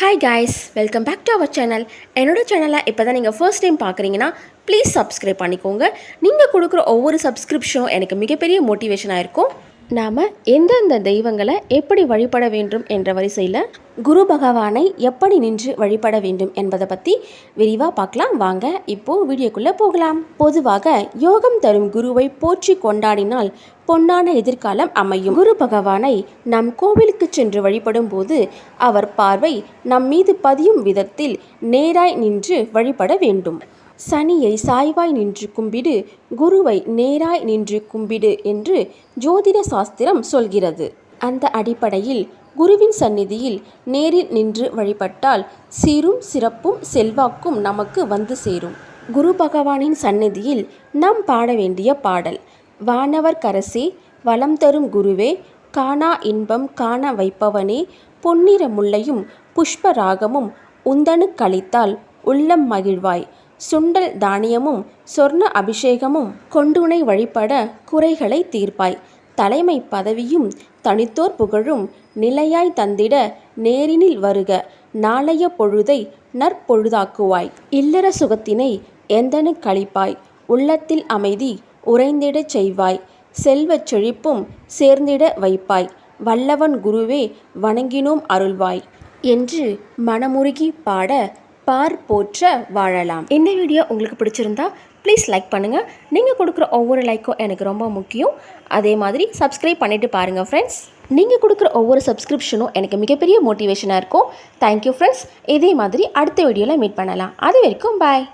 Hi guys, welcome back to our channel. என்னோட சேனலை இப்போ தான் நீங்கள் ஃபர்ஸ்ட் டைம் பார்க்குறீங்கன்னா ப்ளீஸ் சப்ஸ்கிரைப் பண்ணிக்கோங்க. நீங்கள் கொடுக்குற ஒவ்வொரு சப்ஸ்கிரிப்ஷனும் எனக்கு மிகப்பெரிய மோட்டிவேஷனாக இருக்கும். நாம் எந்தெந்த தெய்வங்களை எப்படி வழிபட வேண்டும் என்ற வரிசையில் குரு பகவானை எப்படி நின்று வழிபட வேண்டும் என்பதை பற்றி விரிவாக பார்க்கலாம். வாங்க இப்போது வீடியோக்குள்ளே போகலாம். பொதுவாக யோகம் தரும் குருவை போற்றி கொண்டாடினால் பொன்னான எதிர்காலம் அமையும். குரு பகவானை நம் கோவிலுக்கு சென்று வழிபடும் போது அவர் பார்வை நம் மீது பதியும் விதத்தில் நேராய் நின்று வழிபட வேண்டும். சனியை சாய்வாய் நின்று கும்பிடு, குருவை நேராய் நின்று கும்பிடு என்று ஜோதிட சாஸ்திரம் சொல்கிறது. அந்த அடிப்படையில் குருவின் சந்நிதியில் நேரில் நின்று வழிபட்டால் சீரும் சிறப்பும் செல்வாக்கும் நமக்கு வந்து சேரும். குரு பகவானின் சந்நிதியில் நாம் பாட வேண்டிய பாடல்: வானவர் கரசே வளம் தரும் குருவே, காணா இன்பம் காண வைப்பவனே, பொன்னிற முல்லையும் புஷ்பராகமும் உந்தனு கழித்தால் உள்ளம் மகிழ்வாய், சுண்டல் தானியமும் சொர்ண அபிஷேகமும் கொண்டுனை வழிபட குறைகளை தீர்ப்பாய், தலைமை பதவியும் தனித்தோர் புகழும் நிலையாய் தந்திட நேரினில் வருக, நாளைய பொழுதை நற்பொழுதாக்குவாய், இல்லற சுகத்தினை எந்தனு கழிப்பாய், உள்ளத்தில் அமைதி உறைந்திடச் செய்வாய், செல்வச் செழிப்பும் சேர்ந்திட வைப்பாய், வல்லவன் குருவே வணங்கினோம் அருள்வாய் என்று மனமுருகி பாட பார் போற்ற வாழலாம். இந்த வீடியோ உங்களுக்கு பிடிச்சிருந்தா ப்ளீஸ் லைக் பண்ணுங்கள். நீங்கள் கொடுக்குற ஒவ்வொரு லைக்கும் எனக்கு ரொம்ப முக்கியம். அதே மாதிரி சப்ஸ்கிரைப் பண்ணிவிட்டு பாருங்கள் ஃப்ரெண்ட்ஸ். நீங்கள் கொடுக்குற ஒவ்வொரு சப்ஸ்கிரிப்ஷனும் எனக்கு மிகப்பெரிய மோட்டிவேஷனாக இருக்கும். Thank you friends. இதே மாதிரி அடுத்த வீடியோவில் மீட் பண்ணலாம். அது வரைக்கும் பாய்.